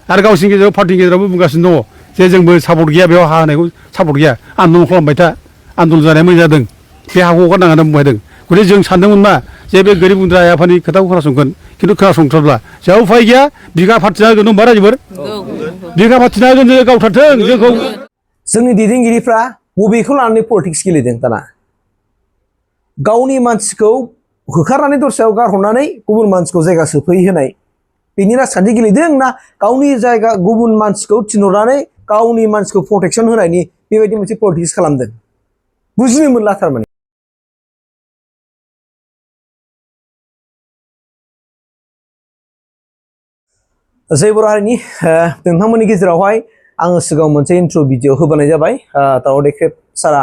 आरो गावसिनि गेजेराव पार्टिनि गेजेरावबो बुंगासिनो दङ जे जोंबो सापर्ट गैया बेयाव हा होनायखौ सापर्ट गैया आन्दलन खालामबाय था आन्दलन जानाया मोजां जादों बे हाखौ हगारनाङा होनना बुंबाय थादों गथिखे जों सानदोंमोन मा जे बे गोरिब गुन्द्रा आफानि खोथाखौ खोनासंगोन खिन्थु खोनासंथारब्ला जोंहा उफाय गैया बिगा फाथिना होगोन होनबा रायजोफोर बिगा फाथिना होगोन जोङो गावथारथों जोंखौ जोंनि दैदेनगिरिफ्रा बबेखौ लानानै पलिटिक्स गेलेदों दाना गावनि मानसिखौ होखारनानै दस्रायाव गारहरनानै गुबुन मानसिखौ जायगा सोफैहोनाय बेनि राजखान्थि गेलेदों ना गावनि जायगा गुबुन मानसिखौ थिनहरनानै गावनि मानसिखौ प्रटेक्सन होनायनि बेबायदि मोनसे पलिटिक्स खालामदों बुजिनो मोनला थारमाने जय बर' हारिनि नोंथांमोननि गेजेरावहाय आङो सिगाङाव मोनसे इन्ट्र भिडिअ होबोनाय जाबाय दावराव देख्रेब सारा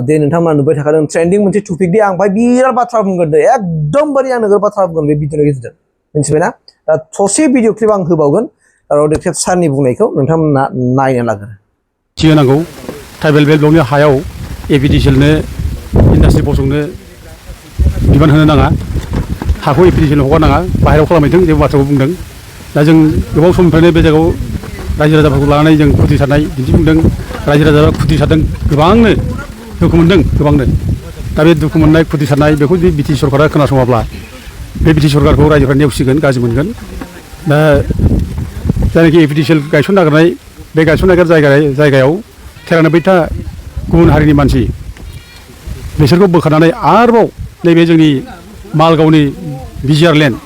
दे नोंथांमोना नुबाय थाखादों ट्रेन्डिं मोनसे टपिक दे आं बाहाय बिराद बाथ्रा बुंगोन दे एकदमबारे आं नोगोर बाथ्रा बुंगोन बे भिडिअनि गेजेरजों मिथिबायना दा ससे भिडिअ क्लिप आं होबावगोन दावराव देख्रेब सारनि बुंनायखौ नोंथांमोना नायनो लागोन होनांगौ ट्राइबेल बेल्ट ब्लकनि हायाव APDCL नो इन्डास्ट्रि फसंनो बिबान होनो नाङा हाखौ APDCL हगारनाङा बाहेरायाव खालामहैथों जेबो बाथ्राखौ बुंदों दा जों गोबाव समनिफ्रायनो बे जायगायाव रायजो राजाफोरखौ लानानै जों खुदि सारनाय दिन्थिफुंदों रायजो राजाफ्रा खुदि सारदों गोबांनो दुखु मोनदों गोबांनो दा बे दुखु मोननाय खुदि सारनाय बेखौ जुदि BT सरकारा खोनासङाब्ला बे BT सरकारखौ रायजोफ्रा नेवसिगोन गाज्रि मोनगोन दा जायनाखि APDCL गायसननो नागिरनाय बे गायसननो नागिर जायगायाव खेरानो बैथा गुबुन हारिनि मानसि बिसोरखौ बोखारनानै आरोबाव नैबे जोंनि मालगावनि BGR लेन्ड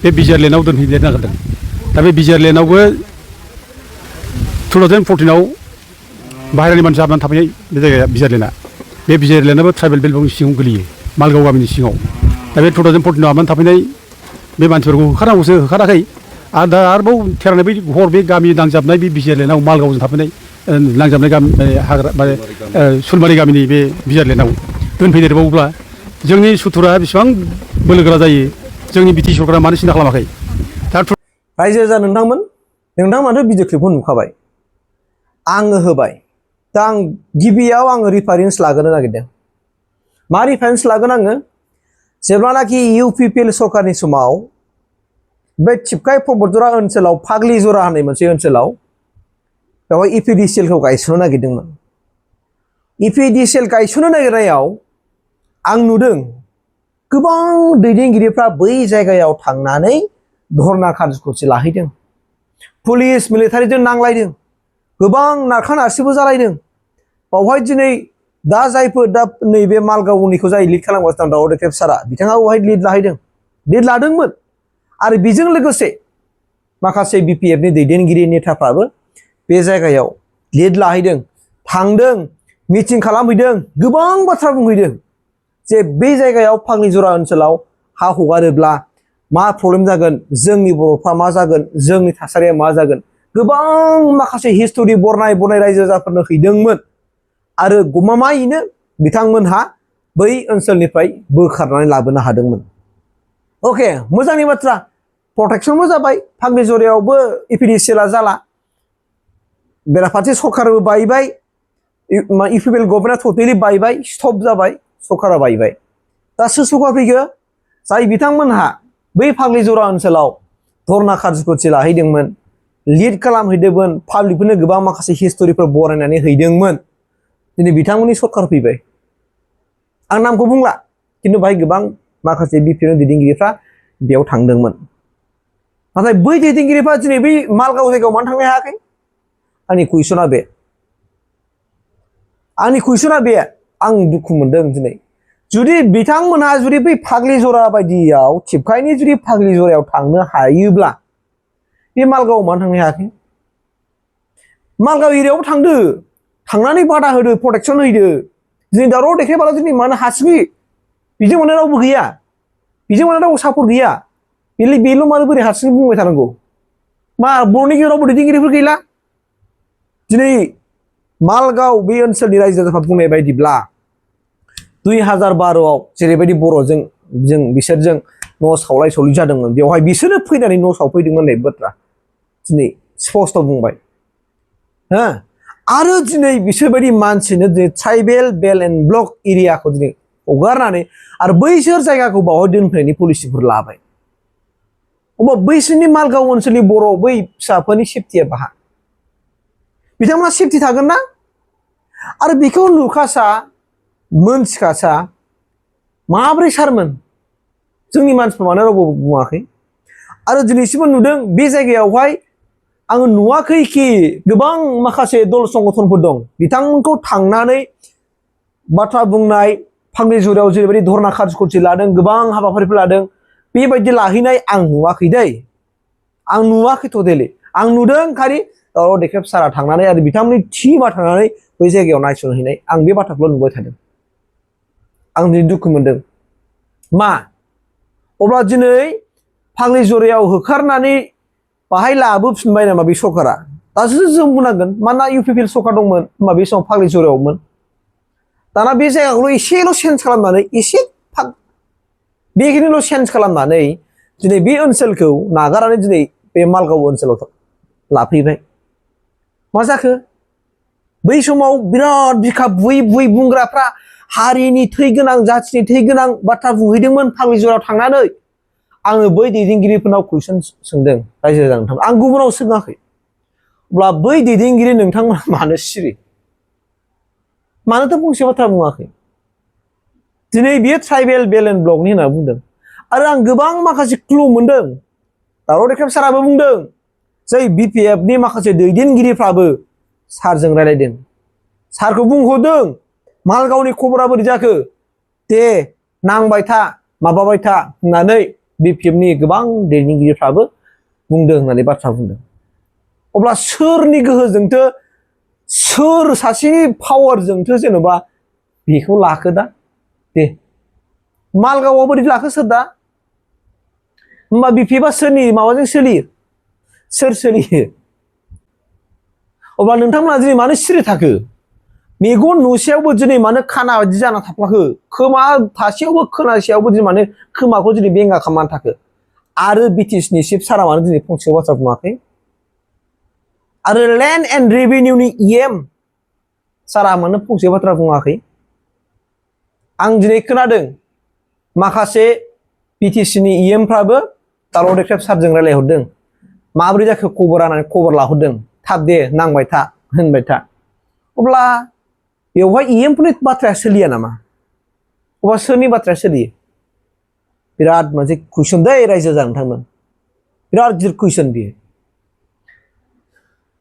बे BGR लेन्डआव दोनहैनो नागिरदों दा बे BGR लेन्डआवबो 2014 आव बाहेरानि मानसि हाबनानै थाफैनाय बे जायगाया BGR लेन्डआ बे BGR लेन्डआबो ट्राइबेल बेल्ट ब्लकनि सिङाव गोलैयो मालगाव गामिनि सिङाव दा बे 2014 आव हाबनानै थाफैनाय बे मानसिफोरखौ होखारनांगौसो होखाराखै आरो दा आरोबाव खेरानि बै हर बे गामि नांजाबनाय बे BGR लेन्डआव मालगावजों थाफैनाय नांजाबनाय गामि हाग्रा माने सुलबारि गामिनि बे BGR लेन्डआव दोनफैदेरबावोब्ला जोंनि सुथुरा बेसेबां बोलोगोरा जायो जोंनि BT सरकारा मानो सिन्था खालामाखै दा रायजो राजा नोंथांमोनाथ' भिडिअ क्लिपखौ नुखाबाय आङो होबाय दा आं गिबियाव आङो रिफारेन्स लाग्रोनो नागिरदों मा रिफारेन्स लागोन आङो जेब्लानाखि UPPL सरकारनि समाव बे टिपकाइ पगलिजरा ओनसोलाव पाग्लिजरा होननाय मोनसे ओनसोलाव बेवहाय APDCL खौ गायसननो नागिरदोंमोन APDCL गायसननो नागिरनायाव आं नुदों गोबां दैदेनगिरिफ्रा बै जायगायाव थांनानै धर्ना कार्जकर्सि लाहैदों पुलिस मिलिटारिजों नांलायदों गोबां नारखा नारसिबो जालायदों बावहाय दिनै दा जायफोर दा नैबे मालगावनिखौ जाय लिड खालामगासिनो दं दावराव देख्रेब सारा बिथाङा बेवहाय लिड लादोंमोन आरो बेजों लोगोसे माखासे BPF नि दैदेनगिरि नेताफ्राबो बे जायगायाव लिड लाहैदों थांदों मिटिं खालामहैदों गोबां बाथ्रा बुंहैदों जे बे जायगायाव पाग्लिजरा ओनसोलाव हा हगारोब्ला मा प्रब्लेम जागोन जोंनि बर'फ्रा मा जागोन जोंनि थासारिया मा जागोन गोबां माखासे हिस्टरि बरनाय रायजो राजाफोरनो हैदोंमोन आरो गमामायैनो बिथांमोनहा बै ओनसोलनिफ्राय बोखारनानै लाबोनो हादोंमोन अके मोजांनि बाथ्रा प्रटेक्शनबो जाबाय पाग्लिजरायावबो APDCL जाला बेराफारसे सरकारबो बायबाय UPPL गभर्नमेन्टआ टटेलि बायबाय स्टप जाबाय सरकारा बायबाय दा सोर सरकार फैखो जाय बिथांमोनहा बै पाग्लिजरा ओनसोलाव धर्ना कार्जकर्सि लाहैदोंमोन लिड खालामहैदोंमोन पाब्लिकफोरनो गोबां माखासे हिस्टरिफोर बरायनानै हैदोंमोन दिनै बिथांमोननि सरकार फैबाय आं नामखौ बुंला खिन्थु बाहाय गोबां माखासे BPF दैदेनगिरिफ्रा बेयाव थांदोंमोन नाथाय बै दैदेनगिरिफ्रा दिनै बै मालगाव जायगायाव मानो थांनो हायाखै आंनि कुइसना बे आं दुखु मोनदों दिनै जुदि बिथांमोनहा जुदि बै पाग्लिजरा बायदियाव टिपकाइनि जुदि पाग्लिजरायाव थांनो हायोब्ला बे मालगावआव मानो थांनो हायाखै मालगाव एरियायावबो थांनानै बादा होदो प्रटेक्शन होदो दिनै दावराव देख्रेबाला दिनै मानो हासिगि बिजों माने रावबो गैया बिजों माने रावबो सापर्ट गैया बेल' मानो बोरै हारसिं बुंबाय थानांगौ मा बर'नि गेजेरावबो दैदेनगिरिफोर गैला दिनै मालगाव बे ओनसोलनि रायजो राजाफ्रा बुंनाय बायदिब्ला 2012 आव जेरैबायदि बर'जों बिसोरजों न' सावलाय सावलि जादोंमोन बेवहाय बिसोरनो फैनानै न' सावफैदोंमोन होननाय बाथ्रा दिनै स्पष्ट बुंबाय हो आरो दिनै बिसोरबायदि मानसिनो दिनै ट्राइबेल बेल्ट एन्ड ब्लक एरियाखौ दिनै हगारनानै आरो बैसोर जायगाखौ बावहाय दोनफैनायनि पलिसिफोर लाबाय अब्ला बैसोरनि मालगाव ओनसोलनि बर' बै फिसाफोरनि सेफटिया बाहा बिथांमोना सेफटि थागोन ना आरो बेखौ नुखासा मोनथिखासा माब्रै सारमोन जोंनि मानसिफोरा मानो रावबो बुङाखै आरो दिनैसिमबो नुदों बे जायगायावहाय आङो नुवाखैखि गोबां माखासे दल संगठनफोर दं बिथांमोनखौ थांनानै बाथ्रा बुंनाय फाग्लिजरायाव जेरैबायदि धर्ना कार्जकर्ति लादों गोबां हाबाफारिफोर लादों बेबायदि लाहैनाय आं नुवाखै दै आं नुवाखै टटेलि आं नुदों खालि दावराव देख्रेब सारा थांनानै आरो बिथांमोननि टिमा थांनानै बै जायगायाव नायसनहैनाय आं बे बाथ्राखौल' नुबाय थादों आं दिनै दुखु मोनदों मा अब्ला दिनै फाग्लिजरायाव होखारनानै बाहाय लाबोफिनबाय नामा बे सरकारा दासो जों बुंनांगोन मानोना UPPL सरकार दंमोन होमबा बे समाव फाग्लिजरायावमोन दाना बे जायगाखौल' एसेल' चेन्ज खालामनानै एसे बेखिनिल' चेन्ज खालामनानै दिनै बे ओनसोलखौ नागारनानै दिनै बे मालगाव ओनसोलाव लाफैबाय मा जाखो बै समाव बिराद बिखा बुयै बुयै बुंग्राफ्रा हारिनि थै गोनां जाथिनि थै गोनां बाथ्रा बुंहैदोंमोन फाग्लिजरायाव थांनानै आङो बै दैदेनगिरिफोरनाव कुइसन सोंदों रायजो राजा नोंथां आं गुबुनाव सोङाखै अब्ला बै दैदेनगिरि नोंथांमोना मानो सिरि मानोथ' फंसे बाथ्रा बुङाखै दिनै बियो ट्राइबेल बेलेन्स ब्लकनि होनना बुंदों आरो आं गोबां माखासे क्लु मोनदों दावराव देख्रेब साराबो बुंदों जै BPFनि माखासे दैदेनगिरिफ्राबो सारजों रायलायदों सारखौ बुंहरदों मालगावनि खबरा बोरै जाखो दे नांबाय था माबाबाय था होननानै BPFनि गोबां दैदेनगिरिफ्राबो बुंदों होननानै बाथ्रा बुंदों अब्ला सोरनि गोहोजोंथो सोर सासेनि पावारजोंथो जेन'बा बेखौ लाखो दा दे मालगावआव बोरै लाखो सोर दा होमबा BPFआ सोरनि माबाजों सोलियो सोर सोलियो अब्ला नोंथांमोना दिनै मानो सिरि थाखो मेगन नुसेयावबो दिनै मानो खाना बायदि जाना थाफ्लाखो खोमा थासेयावबो खोनासेयावबो दिनै मानो खोमाखौ दिनै बेंगा खालामनानै थाखो आरो BTSनि चिफ सारा मानो दिनै फंसे बाथ्रा बुङाखै आरो लेन्ड एन्ड रेभिनिउनि EM सारा मानो फंसे बाथ्रा बुङाखै आं दिनै खोनादों माखासे BTCनि EMफ्राबो दावराव देख्रेब सारजों रायलायहरदों माबोरै जाखो खबरा होननानै खबर लाहरदों थाब दे नांबाय था होनबाय था अब्ला बेवहाय EMफोरनि बाथ्राया सोलिया नामा अब्ला सोरनि बाथ्राया सोलियो बिराद मोनसे कुइसन दै रायजो जानो थांमोन बिराद गिदिर कुइसन बियो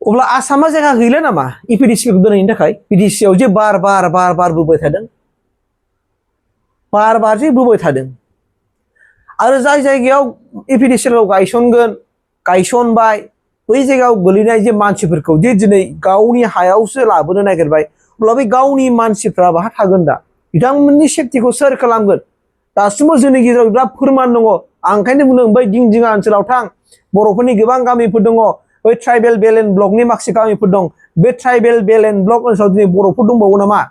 अब्ला आसामा जायगा गैला नामा APDCLखौ दोनैनि थाखाय BDCआव जे बार बोबाय थादों बार जे बोबाय थादों आरो जाय जायगायाव APDCLखौ गायसनबाय बै जायगायाव गोलैनाय जे मानसिफोरखौ जे दिनै गावनि हायावसो लाबोनो नागिरबाय अब्ला बे गावनि मानसिफ्रा बाहा थागोन दा बिथांमोननि सेफटिखौ सोर खालामगोन दासिमबो जोंनि गेजेराव बिराद फोरमान दङ आं ओंखायनो बुंदों बै दिंदिङा ओनसोलाव थां बर'फोरनि गोबां गामिफोर दङ बै ट्राइबेल बेलेन्स ब्लकनि माखासे गामिफोर दं बे ट्राइबेल बेलेन्स ब्लक ओनसोलाव दिनै बर'फोर दंबावो नामा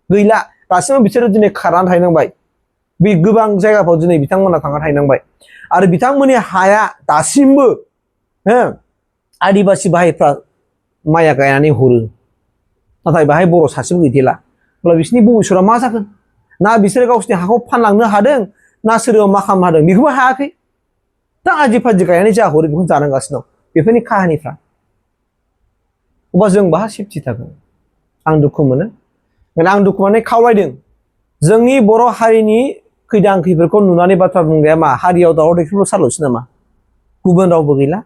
गैला दासिमबो बिसोरो दिनै खारनानै थाहैनांबाय बे गोबां जायगाफ्राव दिनै बिथांमोना थांना थाहैनांबाय आरो बिथांमोननि हाया दासिमबो आदिबासि बाहायफ्रा माइया गायनानै हरो नाथाय बाहाय बर' सासेबो गैदेला अब्ला बिसोरनि भबिसतआ मा जागोन ना बिसोरो गावसोरनि हाखौ फानलांनो हादों ना सोरबा मा खालामनो हादों बेखौबो हायाखै दा आदि फादि गायनानै जा हरो बेखौनो जानांगासिनो दं बेफोरनि काहानिफ्रा अब्ला जों बाहा सेफटि थागोन आं दुखु मोनो आं दुखु मोननानै खावलायदों जोंनि बर' हारिनि खैदां खैफोरखौ नुनानै बाथ्रा बुंनाया मा हारियाव दावराव देख्रेबल' सारल'सै नामा गुबुन रावबो गैला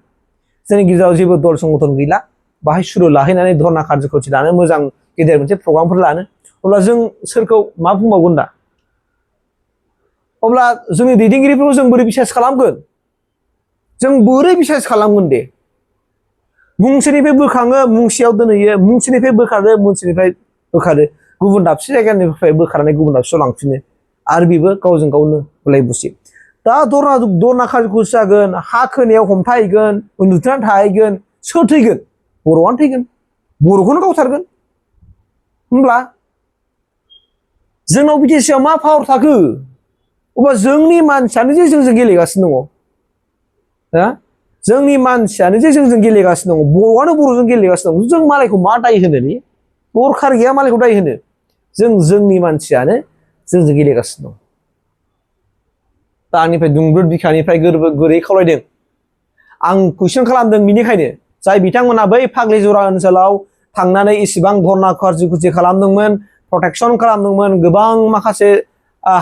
जोंनि गेजेराव जेबो दल संगठन गैला बाहाय सुरु लाहैनानै धर्ना कार्जकर्ति लानो मोजां गेदेर मोनसे प्रग्रामफोर लानो अब्ला जों सोरखौ मा बुंबावगोन दा अब्ला जोंनि दैदेनगिरिफोरखौ जों बोरै बिसास खालामगोन जों बोरै बिसास खालामगोन दे मुंसेनिफ्राय बोखाङो मुंसेयाव दोनहैयो मुंसेनिफ्राय बोखारो मुंसेनिफ्राय बोखारो गुबुन दाबसे जायगानिफ्राय बोखारनानै गुबुन दाबसेयाव लांफिनो आरो बेबो गावजों गावनो बुलाय बुसि दा धर्ना कार्जकर्ति जागोन हा खोनायाव हमथाहैगोन उन्दुनानै थाहैगोन सोर थैगोन बर'आनो थैगोन बर'खौनो गावथारगोन होमब्ला जोंनाव BTCआव मा पावार थाखो अब्ला जोंनि मानसियानो जे जोंजों गेलेगासिनो दङ जोंनि मानसियानो जे जोंजों गेलेगासिनो दङ बर'आनो बर'जों गेलेगासिनो दं जों मालायखौ मा दाय होनो दरखार गैया मालायखौ दाय होनो जोंनि मानसियानो जोंजों गेलेगासिनो दं दा आंनिफ्राय दुंब्रुद बिखानिफ्राय गोरै खावलायदों आं कुइसन खालामदों बेनिखायनो जाय बिथांमोना बै फाग्लिजरा ओनसोलाव थांनानै इसिबां धरना कार्जकुटि खालामदोंमोन प्रटेक्सन खालामदोंमोन गोबां माखासे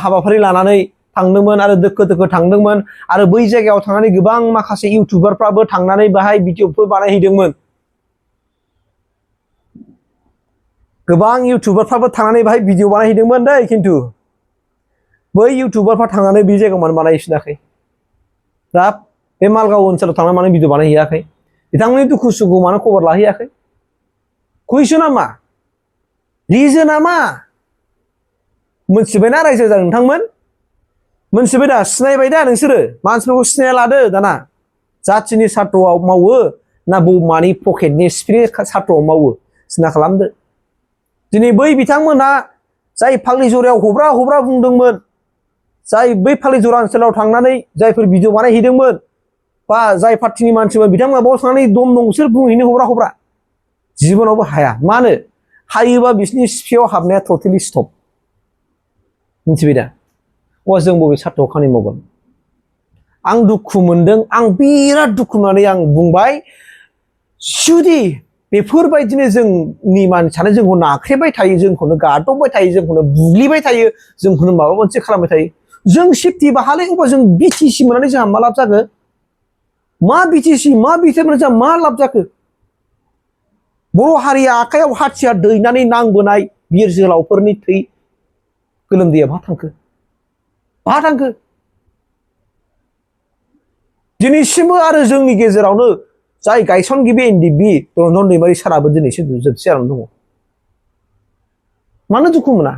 हाबाफारि लानानै थांदोंमोन आरो दोखो दोखो थांदोंमोन आरो बै जायगायाव थांनानै गोबां माखासे इउटिउबारफ्राबो थांनानै बाहाय भिडिअफोर बानायहैदोंमोन गोबां इउटिउबारफ्राबो थांनानै बाहाय भिडिअ बानायहैदोंमोन दै खिन्थु बै इउटिउबारफ्रा थांनानै बे जायगायाव मानो बानायहैफिनाखै दा बे मालगाव ओनसोलाव थांनानै मानो भिडिअ बानायहैयाखै बिथांमोननि दुखु सुखु मानो खबर लाहैयाखै कुइसना मा रिजोना मा मोनथिबायना रायजो जादों नोंथांमोन मोनथिबाय दा सिनायबाय दा नोंसोरो मानसिफोरखौ सिनाया लादो दाना जाथिनि सार्थआव मावो ना बौमानि पकेटनि सिफिनि सार्थआव मावो सिना खालामदो दिनै बै बिथांमोनहा जाय फाग्लिजरायाव हब्रा हब्रा बुंदोंमोन जाय बै फाग्लिजरा ओनसोलाव थांनानै जायफोर भिडिअ बानायहैदोंमोन बा जाय पार्टिनि मानसिमोन बिथांमोना बाव थांनानै दम दं बिसोर बुंहैनो हब्रा हब्रा जिबनावबो हाया मानो हायोबा बिसोरनि सिफियाव हाबनाया टटेलि स्टप मिथिबाय दा जों बबे सार्थआव खामानि मावगोन आं दुखु मोनदों आं बिराद दुखु मोननानै आं बुंबाय जुदि बेफोरबायदिनो जोंनि मानसियानो जोंखौ नाख्रेबबाय थायो जोंखौनो गादबबाय थायो जोंखौनो बुग्लिबाय थायो जोंखौनो माबा मोनसे खालामबाय थायो जों सेफटि बाहालै अबा जों बिटिसि मोननानै जोंहा मा लाब जाखो मा बिटिसि मा बिटिआर मोननानै जोंहा मा लाब जाखो बर' हारिया आखायाव हाथियार दैनानै नांबोनाय बिर जोहोलावफोरनि थै गोलोमदैया बहा थांखो दिनैसिमबो आरो जोंनि गेजेरावनो जाय गायसनगिरि एनडिबि रन्जन दैमारि साराबो दिनैसिम जोबथि जानानै दङ मानो दुखु मोना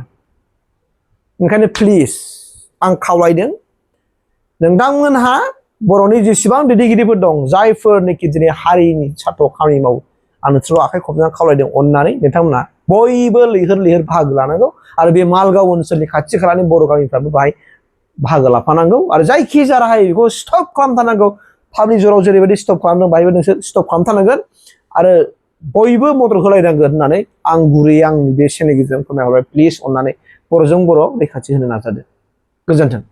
ओंखायनो प्लिज आं खावलायदों नोंथांमोनहा बर'नि जेसेबां दैदेनगिरिफोर दं जायफोरनोखि दिनै हारिनि सार्थआव खामानि मावो आं नोंसोरखौ आखाइ खबनानै खावलायदों अननानै नोंथांमोना बयबो लैहोर लैहोर बाहागो लानांगौ आरो बे मालगाव ओनसोलनि खाथि खालानि बर' गामिफ्राबो बाहाय बाहागो लाफानांगौ आरो जायखिजाया राहायै बेखौ स्टप खालामथारनांगौ फाग्लिजराव जेरैबायदि स्टप खालामदों बाहायबो नोंसोर स्टप खालामथारनांगोन आरो बयबो मदद होलायनांगोन होननानै आं गुरैयै आंनि बे चेनेलनि गेजेरजों फोरमायहरबाय प्लिज अननानै बर'जों बर' रैखाथि होनो नाजादो गोजोन्थों।